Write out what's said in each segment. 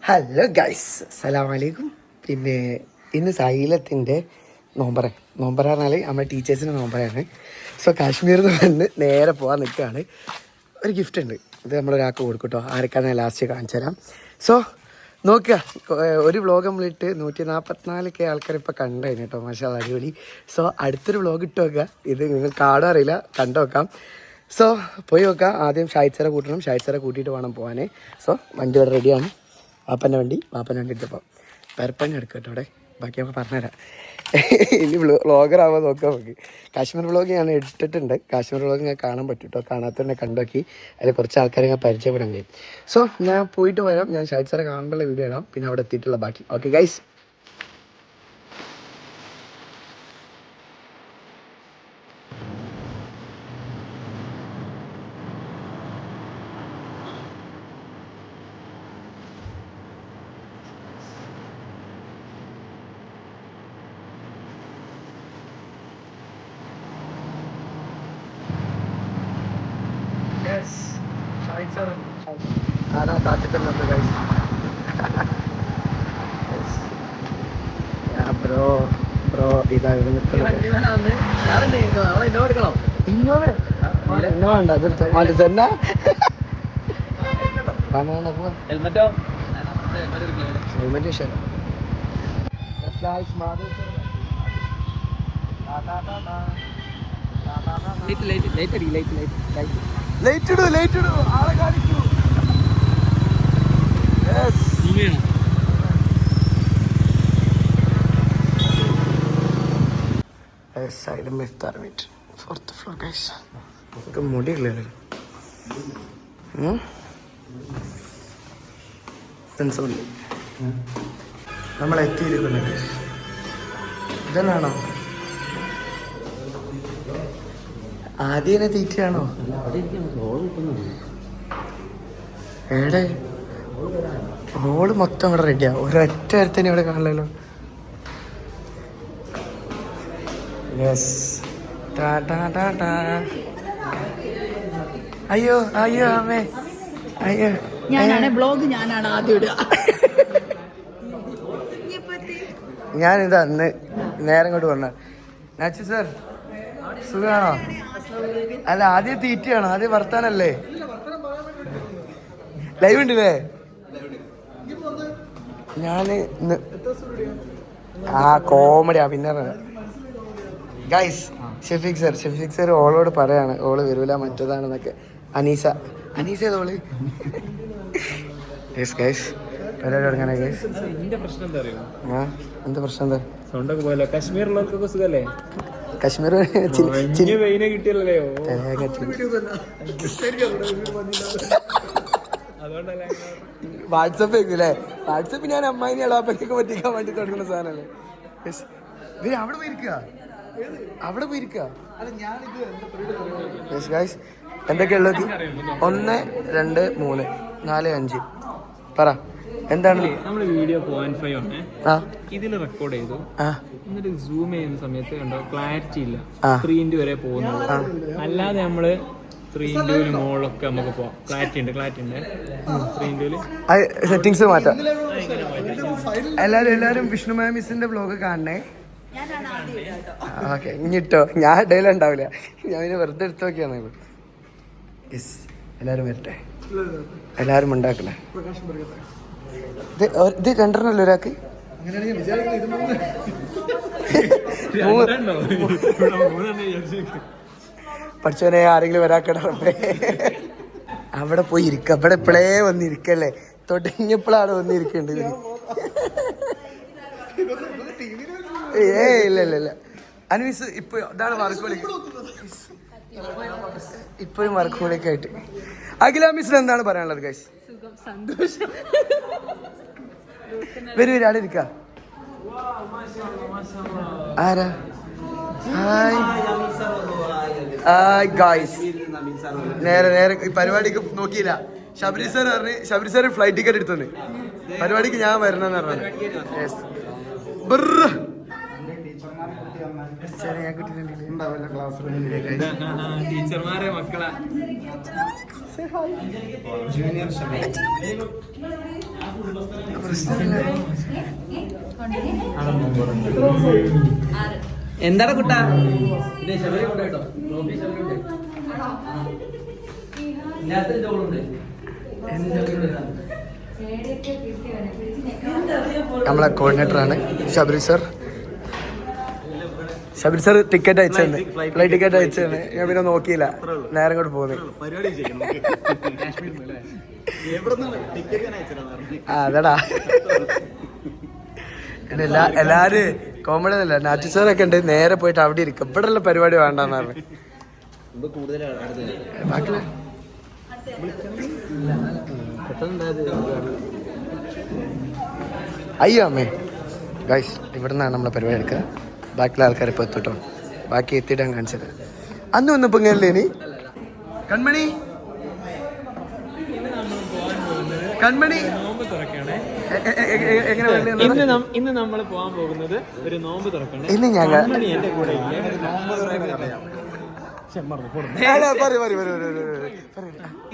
Hello guys, അസ്സലാമലൈക്കും. പിന്നെ ഇന്ന് സൈലത്തിൻ്റെ നോമ്പറ പറഞ്ഞാൽ നമ്മുടെ ടീച്ചേഴ്സിൻ്റെ നോമ്പറാണ്. സോ കാശ്മീരിൽ നിന്ന് വന്ന് നേരെ പോകാൻ നിൽക്കുകയാണ്. ഒരു ഗിഫ്റ്റ് ഉണ്ട്, ഇത് നമ്മളൊരാൾക്ക് കൊടുക്കും കേട്ടോ. ആർക്കാണ് ലാസ്റ്റ് കാണിച്ചു തരാം. സോ നോക്കുക, ഒരു വ്ളോഗ് നമ്മളിട്ട് 144K ആൾക്കാർ ഇപ്പോൾ കണ്ടുകഴിഞ്ഞു കേട്ടോ. മാഷാ അടിപൊളി. സോ അടുത്തൊരു വ്ളോഗ് ഇട്ട് നോക്കുക. ഇത് നിങ്ങൾ കാണാൻ അറിയില്ല, കണ്ടു നോക്കാം. സോ പോയി നോക്കാം. ആദ്യം ഷായിച്ചറെ കൂട്ടണം, ഷായിച്ചറെ കൂട്ടിയിട്ട് വേണം പോകാൻ. സോ വണ്ടി ഇവിടെ റെഡിയാണ്. വാപ്പൻ്റെ വണ്ടി എടുത്തപ്പോൾ പരപ്പന്നെ എടുക്കുക കേട്ടോ. അവിടെ ബാക്കി നമുക്ക് പറഞ്ഞുതരാം. ഇനി വ്ളോഗറാവാൻ നോക്കാം നമുക്ക്. കാശ്മീർ വ്ളോഗ് ഞാൻ ഇട്ടിട്ടുണ്ട്. കാശ്മീർ വ്ളോഗ് ഞാൻ കാണാൻ പറ്റും കേട്ടോ. കാണാത്തന്നെ കണ്ടോക്കി. അതിൽ കുറച്ച് ആൾക്കാരെ ഞാൻ പരിചയപ്പെടാൻ കഴിയും. സോ ഞാൻ പോയിട്ട് വരാം. ഞാൻ ഷാഹിദ് സാറെ കാണാനുള്ള വീഡിയോ ഇടാം, പിന്നെ അവിടെ എത്തിയിട്ടുള്ള ബാക്കി. Okay guys. കാത്തിട്ടുള്ളത് ഗൈസ്. ബ്രോ ഇതാ ഇവിടെ നിൽക്കുന്നത്. വേണ്ട അത് തന്നെ ഹെൽമെറ്റ് ശരി. ലൈറ്റ് ഇടൂ, ആളെ കാണിക്കൂ. Fourth floor guys. നമുക്ക് മുടിയില്ലല്ലോ. നമ്മൾ എത്തിയിരിക്കുന്നുണ്ട്. ഇതന്നാണോ ആദ്യം തീറ്റയാണോ? എവിടെ ഹോള് മൊത്തം ഇവിടെ റെഡിയാ. ഒരൊറ്റ തന്നെ ഇവിടെ കാണില്ലല്ലോ. യെസ്. അയ്യോ അമ്മേ, അയ്യോ ഞാനാണ് ആദ്യം ഇടുക. ഞാനിതാ അന്ന് നേരം കൊണ്ട് പറഞ്ഞ നാച്ചു സാർ സുഖാണോ? അല്ല ആദ്യം തീറ്റയാണോ? ആദ്യം വർത്താനല്ലേ? ലൈവ് ഉണ്ടല്ലേ? ഞാന് കോമഡിയാ. പിന്നെ ഗൈസ് ഷെഫീഖ് സർ ഓളോട് പറയാണ് ഓള് വരൂല മറ്റേതാണെന്നൊക്കെ. അനീസ ഏതോള്? യെസ് ഗൈസ്, പരിപാടി തുടങ്ങാനാ ഗൈസ്. എന്താ പ്രശ്നം? എന്താ കാശ്മീരിലുള്ളവർക്കൊക്കെ സുഖല്ലേ? കാശ്മീർ വാട്സപ്പ് വെക്കൂലേ? വാട്സപ്പ് ഞാൻ അമ്മായിനെ എളാപ്പയ്ക്കൊക്കെ പറ്റിക്കാൻ വേണ്ടി തുടങ്ങുന്ന സാധനല്ലേ. അവിടെ പോയിരിക്കുക. എന്തൊക്കെയുള്ളത്? 1 2 3 4 5 പറ. എന്താണ് നമ്മൾ വീഡിയോ 0.5 ആണ് ഇതിൽ റെക്കോർഡ് ചെയ്തു. എന്നിട്ട് സൂം ചെയ്യുന്ന സമയത്ത് കണ്ടോ ക്ലാരിറ്റി ഇല്ല. 3x വരെ പോകുന്നത്. അല്ലാതെ നമ്മള് 3x മുകളിലൊക്കെ നമുക്ക് പോവാം. ക്ലാരിറ്റി ഉണ്ട് 3x സെറ്റിങ്സ് മാറ്റാം. എല്ലാരും വിഷ്ണു മാമിസിന്റെ വ്ലോഗ് കാണണേ. ഓക്കെ, ഇനിട്ടോ ഞാൻ ഇടയിലും ഉണ്ടാവില്ല. ഞാൻ പിന്നെ വെറുതെ എടുത്ത് നോക്കിയാണ്. യെസ്, എല്ലാരും വരട്ടെ, എല്ലാരും ഉണ്ടാക്കണേ. ഇത് 2 ഒരാൾക്ക്. പഠിച്ചവനെ ആരെങ്കിലും വരാക്കട. അവിടെ പോയി ഇരിക്ക. അവിടെ ഇപ്പളേ വന്നിരിക്കല്ലേ? തൊട്ടിഞ്ഞപ്പോഴാണ് വന്നിരിക്കേണ്ടത്. ഇല്ല അനീസ് ഇപ്പൊ ഇതാണ് ഇപ്പോഴും വർക്കോളിയൊക്കെ ആയിട്ട്. അഖില മിസ്സിന് എന്താണ് പറയാനുള്ളത് ഗൈസ്? സന്തോഷം. വരൂ അവിടെ ഇരിക്ക. ആരാ? Hi guys. നേരെ ഈ പരിപാടിക്ക് നോക്കിയില്ല. ശബരി സാർ ഫ്ലൈറ്റ് ടിക്കറ്റ് എടുത്തു. പരിപാടിക്ക് ഞാൻ വരണമെന്ന് പറഞ്ഞു. ടീച്ചർമാരെ മക്കളാ. എന്താണ് കുട്ടാ നമ്മളെ കോർഡിനേറ്ററാണ് Sabari sir. Shabeer sir ticket അയച്ചെന്ന്, ഫ്ലൈറ്റ് ടിക്കറ്റ് അയച്ചെന്ന്. ഞാൻ പിന്നെ നോക്കിയില്ല, നേരം കൊണ്ട് പോകുന്നത്. അതെടാ എല്ലാരും കോമഡി ഒന്നുമില്ല. നാച്ചു സാറൊക്കെ ഉണ്ട്, നേരെ പോയിട്ട് അവിടെ ഇരിക്കും. ഇവിടെ ഉള്ള പരിപാടി വേണ്ടെന്നാണ്. അയ്യോ അമ്മേ ഗൈസ്, ഇവിടെ നിന്നാണ് നമ്മളെ പരിപാടി എടുക്കുക. ബാക്കിയുള്ള ആൾക്കാർ ഇപ്പോൾ എത്തിട്ടോ, ബാക്കി എത്തിയിട്ട് ഞാൻ കാണിച്ചത്. അന്ന് വന്നപ്പോൾ ഇങ്ങനല്ലേ ഇനി കൺമണി കൺമണി ഇന്ന് നമ്മൾ പോകാൻ പോകുന്നത് ഒരു നോമ്പ് തുറക്കാണ്. ഇന്ന് ഞങ്ങൾ എന്റെ കൂടെ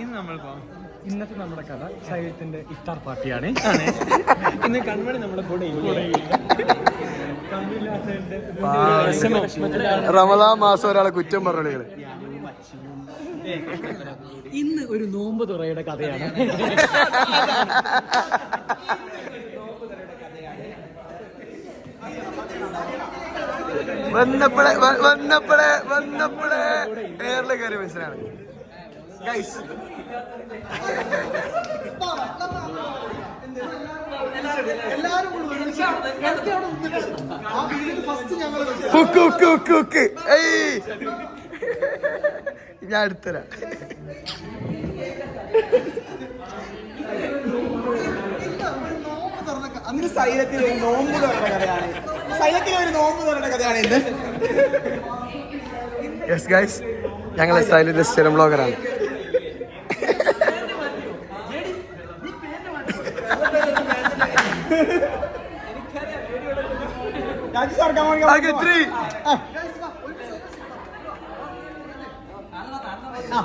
ഇന്ന് നമ്മൾ ഇന്നത്തെ നമ്മുടെ കഥ ശൈലത്തിന്റെ ഇഫ്താർ പാർട്ടിയാണ്. ഇന്ന് കൺമണി നമ്മുടെ കൂടെ റമദാൻ മാസം ഒരാളെ കുറ്റം പറഞ്ഞു. ഇന്ന് ഒരു നോമ്പ് തുറയുടെ കഥയാണ്. വന്നപ്പോഴേ എയറിലെ കയറി മനസ്സിലാണ് ഗൈസ്. ഞാൻ അടുത്തരാം. അന്ന് സൈലത്തിൽ ഒരു നോമ്പ് തുറന്ന കഥയാണ്. ഇന്ന്. യെസ് ഗൈസ്, ഞങ്ങൾ സൈലന്റ് സ്ഥിരം ബ്ലോഗറാണ്.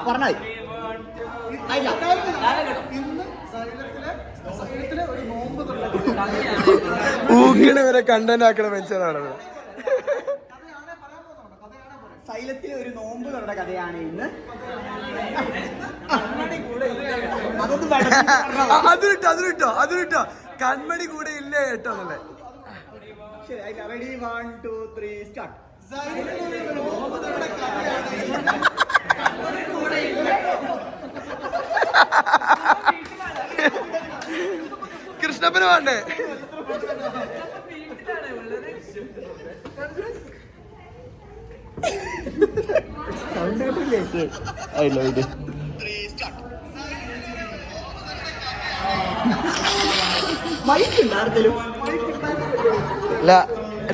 പറഞ്ഞായി ഊക്കിന് വരെ കണ്ടന്റ് ആക്കണ മനുഷ്യനാണ്. സൈലത്തിലെ ഒരു നോമ്പ് തുറന്ന കഥയാണ് ഇന്ന്. അതിലിട്ടോ കൺമണി കൂടെ ഇല്ലേ കേട്ടോ എന്നല്ലേ. Ready 1 2 3 start. കൃഷ്ണപ്പന് വേണ്ടേ? അല്ല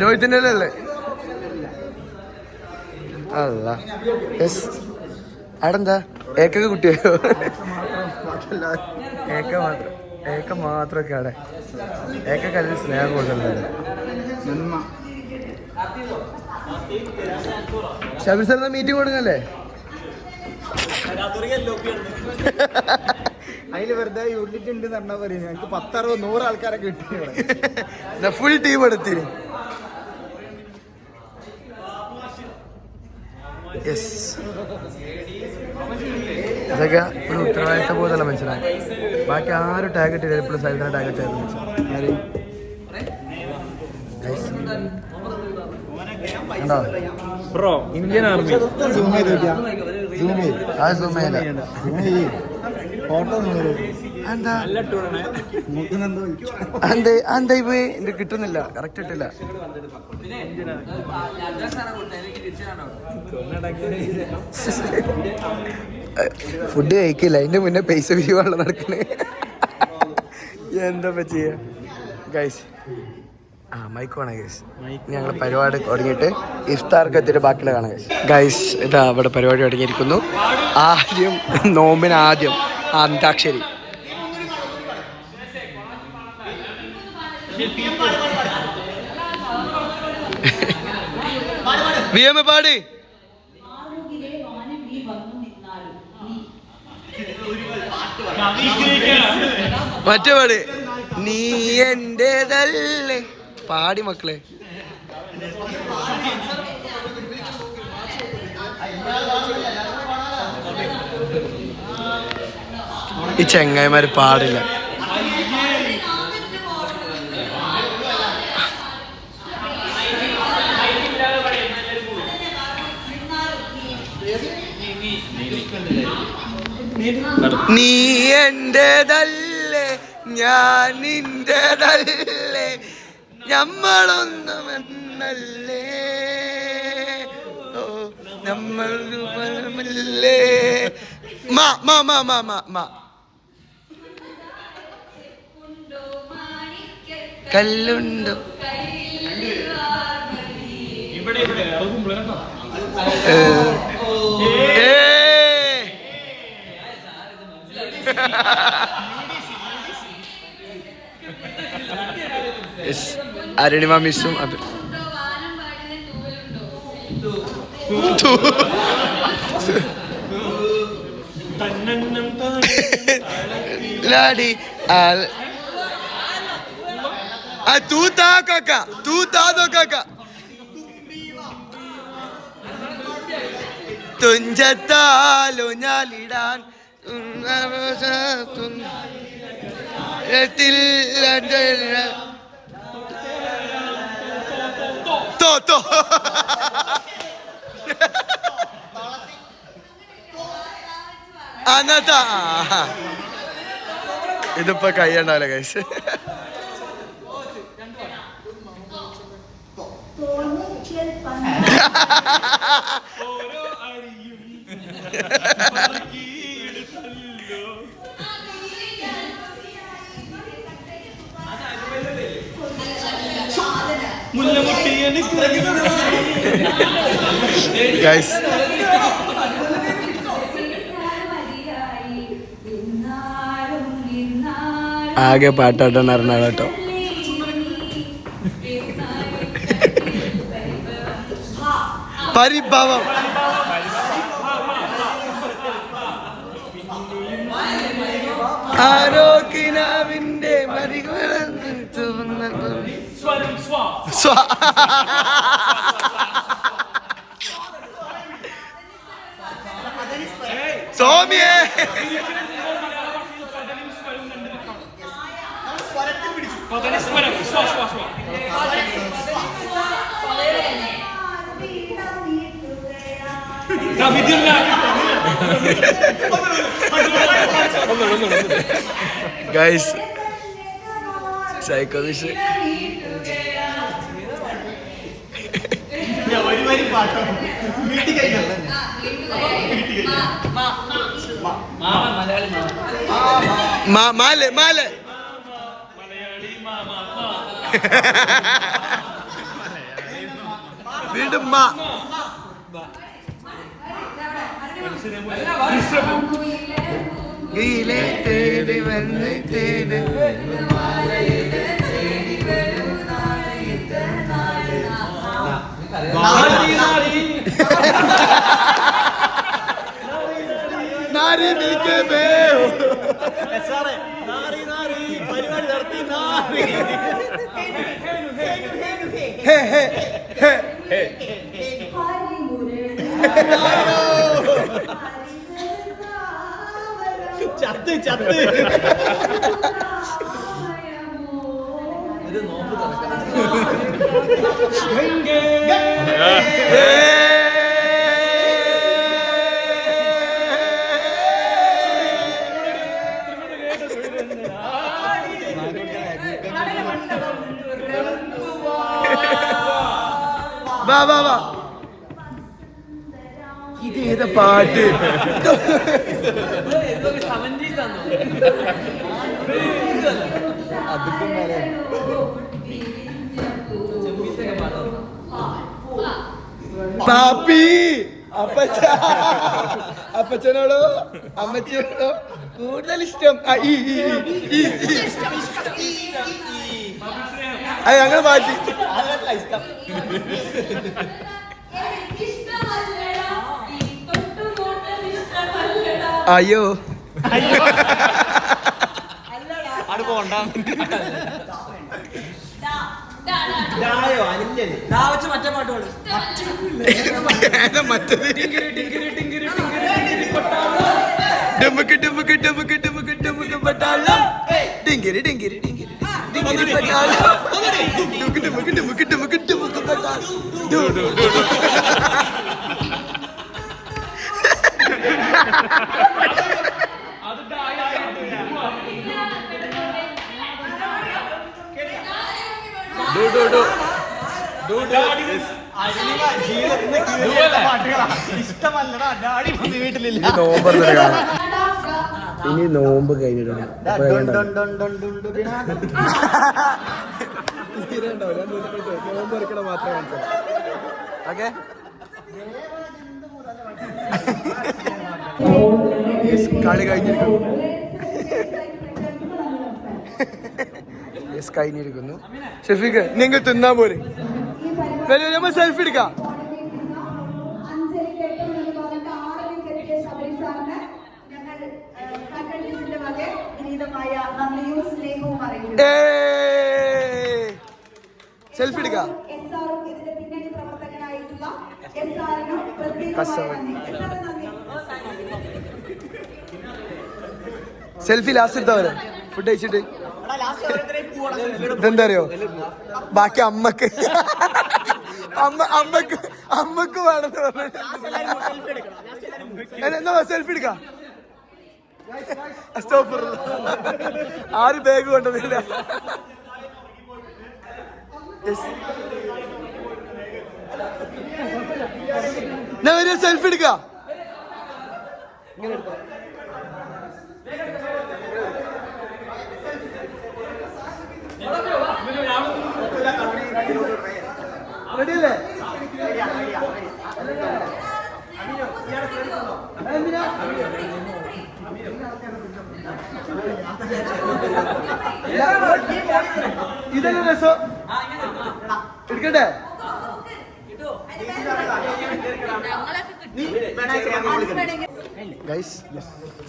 രോഹിത്തിന്റെ അല്ലേ? അല്ല അവിടെന്താ ഏക്കൊക്കെ കുട്ടിയോ? ഏക്ക മാത്രമൊക്കെ അവിടെ ഏക്കൊക്കെ അതിന് സ്നേഹം കൊടുക്കുന്നുണ്ട്. ഷബീർ സാറിന് മീറ്റിംഗ് കൊടുക്കല്ലേ? അതില് വെറുതെ യൂണിറ്റ് ഉണ്ട് പറഞ്ഞാൽ പറയുന്നത്. ഞങ്ങൾക്ക് 10 60 100 ആൾക്കാരെ കിട്ടി. ഫുൾ ടീം എടുത്തി. ഇതൊക്കെ ഒരു ഉത്തരവാദിത്ത ബോധമുള്ള മനുഷ്യനാണ്. ബാക്കി ആരും ടാർഗറ്റ് ചെയ്ത് എപ്പോഴും സൈലന്റിനെ ടാർഗറ്റ് ചെയ്ത് ബ്രോ ഇന്ത്യൻ ആർമി എന്താ ഇപ്പൊ എന്റെ കിട്ടുന്നില്ല, കറക്റ്റ് ഇട്ടില്ല. ഫുഡ് കഴിക്കില്ല, അതിന്റെ മുന്നേ പൈസ പിരിവാണല്ലോ നടക്കണേ. എന്താ ചെയ്യാ ഗൈസ്? മൈക്ക് വേണം ഗൈസ്. ഞങ്ങൾ പരിപാടി തുടങ്ങിയിട്ട് ഇഫ്താർക്ക് എത്തിയിട്ട് ബാക്കിയുള്ള കാണാം ഗൈസ്. ഗൈസ് ഇതാ ഇവിടെ പരിപാടി തുടങ്ങിയിരിക്കുന്നു. ആദ്യം നോമ്പിന് ആദ്യം അന്താക്ഷരി. പാടി മറ്റേ പാട് നീ എന്റേതല്ലേ. പാടി മക്കളെ. ഈ ചെങ്ങായിമാര് പാടില്ല. നീ എന്റേതല്ലേ ഞാൻ നിന്റേതല്ലേ നമ്മളൊന്നുമെന്നല്ലേ ഓ നമ്മൾ രൂപമല്ലേ. മാ മാ മാ മാ മാ മാ കല്ലുണ്ടോ അരുണിമ മിസ്സും ലാടി തൂ താ കാക്ക തൂ താതോ കാക്ക തുഞ്ചത്താലോ ഞാലിടാൻ അന്നത്താ ഇതിപ്പോ കയ്യണ്ടാവില്ല കൈസ്. Guys, ആകെ പാട്ടാട്ടം അറിഞ്ഞാൽ കേട്ടോ. പരിഭവം ആരോഗ്യനാവിന്റെ സോമിയേ ഗൈസ് സൈക്കോ വിഷ് മാല മാല വീണ്ടും മാ തേടി വന്ന് തേടി നാരി പരിപാടി നടത്തി ചത്ത് ചത്ത് ഇത് നോമ്പ് വാ വാ വാ ഇതേതാ പാട്ട് പാപ്പി അപ്പച്ചനോടോ അമ്മച്ചിയോടോ കൂടുതൽ ഇഷ്ടം ഞങ്ങൾ മാറ്റി അയ്യോ മറ്റത് ഡുമുക്ക് ഡുമുക്ക് ഡുമുക്ക് ഡുമുക്ക് ഡുമുക്ക് പട്ടാളം ഡിങ്കിരി ഡിങ്കിരി ഡിങ്കിരി ഡിങ്കിരി പട്ടാളം ഡുമുക്ക് ഡുമുക്ക് ഡുമുക്ക് ഡുമുക്ക് ഡുമുക്ക് പട്ടാളം ഇനി നോമ്പ് കഴിഞ്ഞിട്ടുണ്ട് നോമ്പ് എടുക്കണ മാത്രമേ ഓക്കെ കളി കഴിഞ്ഞിരിക്കുന്നു ഷെഫീഖ് നിങ്ങൾ തിന്നാൻ പോരെ നമ്മൾ സെൽഫി എടുക്കാം സെൽഫി എടുക്കാം സെൽഫി ലാസ്റ്റ് എടുത്തവരെ ഫുഡ് കഴിച്ചിട്ട് ഇതെന്താ അറിയോ ബാക്കി അമ്മക്ക് അമ്മക്ക് വേണമെന്ന് പറഞ്ഞു എന്നാ സെൽഫി എടുക്കാം ആര് ബാഗ് കൊണ്ടുവന്നില്ല ഞാൻ ഒരു സെൽഫി എടുക്കാം റെഡിയല്ലേ ഇതല്ലേ രസം എടുക്കട്ടെ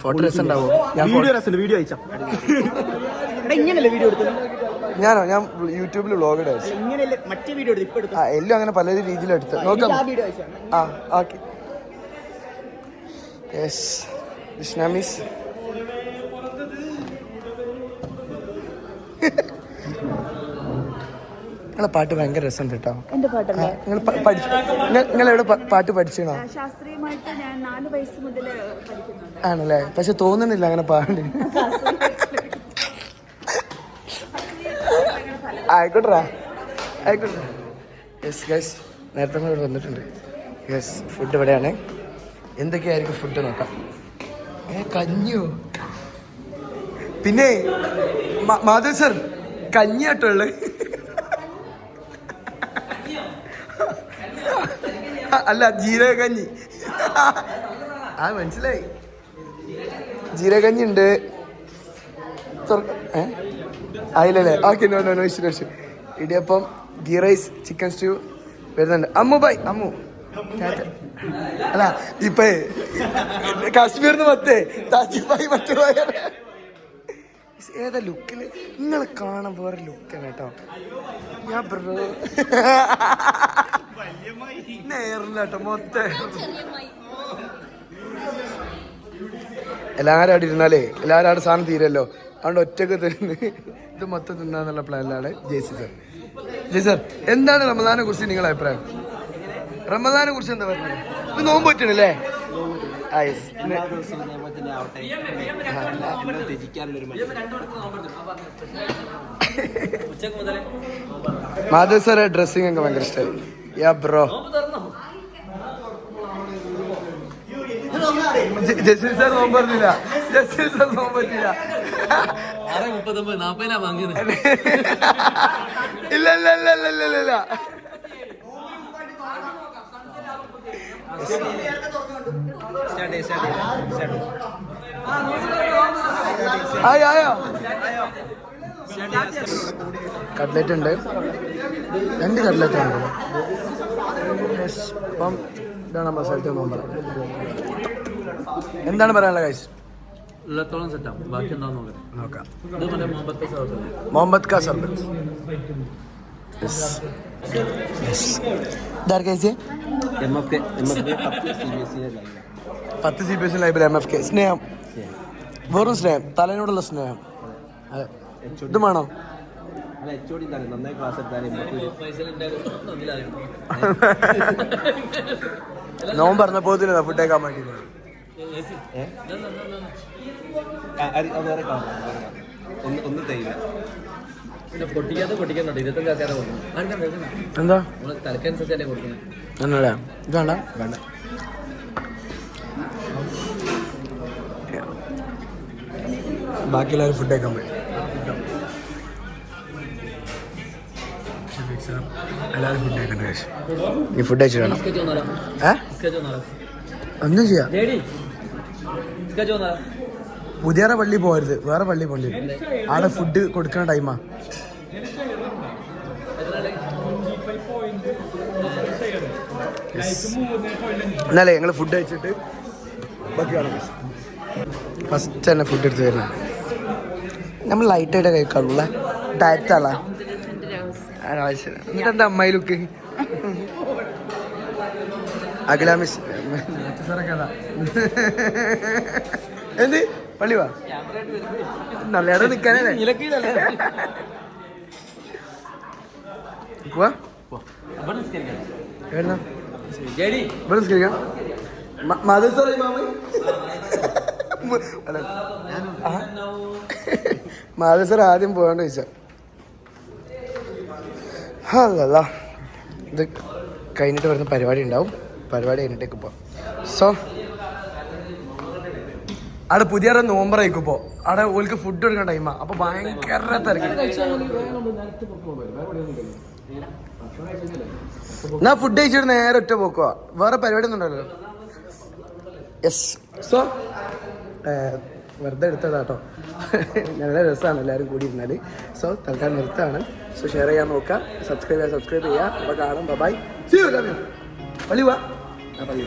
ഫോട്ടോ രസം ഉണ്ടാവോ വീഡിയോ അയച്ചാ വീഡിയോ എടുത്തു ഞാനോ ഞാൻ യൂട്യൂബിൽ വ്ളോഗ് ഇടാം മറ്റേ വീഡിയോ എല്ലാം അങ്ങനെ പല രീതിയിലും എടുത്ത് നോക്കാം ആ ഓക്കെ യെസ് വിഷ്ണാമിസ് നിങ്ങളെ പാട്ട് ഭയങ്കര രസമുണ്ട് കേട്ടോ. നിങ്ങൾ എവിടെ പാട്ട് പഠിച്ചോ? ശാസ്ത്രീയമായിട്ട് ഞാൻ 4 വയസ്സ് മുതൽ പഠിക്കുന്നുണ്ട്. ആണല്ലേ? പക്ഷെ തോന്നുന്നില്ല അങ്ങനെ പാടി. ആയിക്കോട്ടെ ആയിക്കോട്ടെ. യെസ് ഗൈസ്, നേരത്തെ ഇവിടെ വന്നിട്ടുണ്ട്. യെസ്, ഫുഡ് ഇവിടെയാണ്. എന്തൊക്കെയായിരിക്കും ഫുഡ് നോക്കാം. കഞ്ഞിയോ? പിന്നെ മാധവ് സർ കഞ്ഞിയാട്ടോ ഉള്ളത്. അല്ല, ജീരകഞ്ഞി. ആ മനസ്സിലായി, ജീരകഞ്ഞി ഉണ്ട്. ആയില്ലല്ലേ? Okay, no no no issue issue. Idiyappam, ghee rice, chicken stew വരുന്നുണ്ട്. അമ്മു ബൈ, അമ്മു. അല്ല ഇപ്പൊ കാശ്മീർന്ന് മറ്റേ താജിബായി മറ്റു ഏതാ ലുക്കില് നിങ്ങൾ കാണാൻ വേറെ ലുക്കാണ് കേട്ടോ. ഞാൻ ബ്രോ നേരില്ല കേട്ടോ. മൊത്തം എല്ലാവരും അവിടെ ഇരുന്നാലേ എല്ലാവരും അവിടെ സാധനം തീരല്ലോ. അതുകൊണ്ട് ഒറ്റക്ക് തിന്ന് ഇത് മൊത്തം തിന്നാന്നുള്ള പ്ലാനിലാണ് ജെയ്സി സർ. ജെയ്സി സർ, എന്താണ് റമദാനെ കുറിച്ച് നിങ്ങളുടെ അഭിപ്രായം? റമദാനെ കുറിച്ച് എന്താ പറഞ്ഞത്? ഇത് നോമ്പ് പറ്റണല്ലേ? മാധവ് സാറെ ഡ്രസ്സിംഗ് ഒക്കെ ഭയങ്കര ഇഷ്ടമായി. Yeah bro. ജസ്റ്റിൻ സാർ നോമ്പ് പറഞ്ഞില്ല. ജസ്റ്റിൻ സാർ നോമ്പ് പറ്റില്ല. ഇല്ല ഇല്ല ഇല്ല ഇല്ല ഇല്ല ഇല്ല. ആയോ കട്ട്ലറ്റ് ഉണ്ട്, 2 കട്ട്ലറ്റ് ഉണ്ട്. അപ്പം ഇതാണ് നമ്മുടെ സ്ഥലത്ത് നോമ്പ്. എന്താണ് പറയാനുള്ളത് ഗൈസ്? ഉള്ളത്തോളം സെറ്റാവും. ബാക്കി എന്താന്ന് നോക്കാം. നോക്കാം. ഇത് മറ്റേ മോഹമ്മദ് കാ സർബത്ത്. ഇതാർക്കേച്ചി 10 CBSE ലൈബ്രറി MFK. സ്നേഹം, വെറും സ്നേഹം, തലേനോടുള്ള സ്നേഹം. അതെ, ഇത് വേണോ? നോൻ പറഞ്ഞപ്പോ ഫുഡ് കഴിക്കാൻ വേണ്ടി എന്താ എന്നല്ലേ ഇതാണ്ട വേണ്ട. ബാക്കി എല്ലാവരും ഫുഡ് കഴിക്കാൻ പോയി. എല്ലാവരും ഫുഡ് കഴിക്കണ്ട ശേഷം നീ ഫുഡ് കഴിച്ചിട്ട് വേണം. ഒന്നും ചെയ്യാം. പുതിയ പള്ളി പോകരുത്, വേറെ പള്ളി പോകേണ്ടി വരും. അവിടെ ഫുഡ് കൊടുക്കുന്ന ടൈമാ. എന്നാലേ ഞങ്ങൾ ഫുഡ് കഴിച്ചിട്ട് ബാക്കിയാണ്. ഫസ്റ്റ് തന്നെ ഫുഡ് എടുത്ത് വരുന്നത് നമ്മൾ ലൈറ്റായിട്ട് കഴിക്കാറുള്ള ഡയറ്റാളാ. എന്നിട്ട് എന്താ അമ്മായി ലുക്ക് അഖിലാമിസ് എന്ത് പള്ളി വാ നല്ലയാടെ നിൽക്കാനല്ലേ മാധവസർ ആദ്യം പോകാണ്ട് ചോദിച്ച അതല്ല ഇത് കഴിഞ്ഞിട്ട് വരുന്ന പരിപാടി ഉണ്ടാവും. പരിപാടി കഴിഞ്ഞിട്ടേക്ക് പോവാം. സോ അവിടെ പുതിയ നോമ്പറായിക്കിപ്പോ അവിടെ ഓൾക്ക് ഫുഡ് കൊടുക്കുന്ന ടൈമാ. അപ്പൊ ഭയങ്കര തിരക്ക്. എന്നാ ഫുഡ് കഴിച്ചിട്ട് നേരെ ഒറ്റ പോക്കുവാ, വേറെ പരിപാടി ഒന്നും ഉണ്ടല്ലോ. യെസ്, സോ വെറുതെ എടുത്തതാ കേട്ടോ. നല്ല രസമാണ് എല്ലാവരും കൂടി ഇരുന്നാൽ. സോ തൽക്കാലം നിർത്താണ്. സോ ഷെയർ ചെയ്യാൻ നോക്കുക, സബ്സ്ക്രൈബ് ചെയ്യുക. അപ്പോൾ കാണാം. ബൈ. See you. പള്ളി വാ. പള്ളി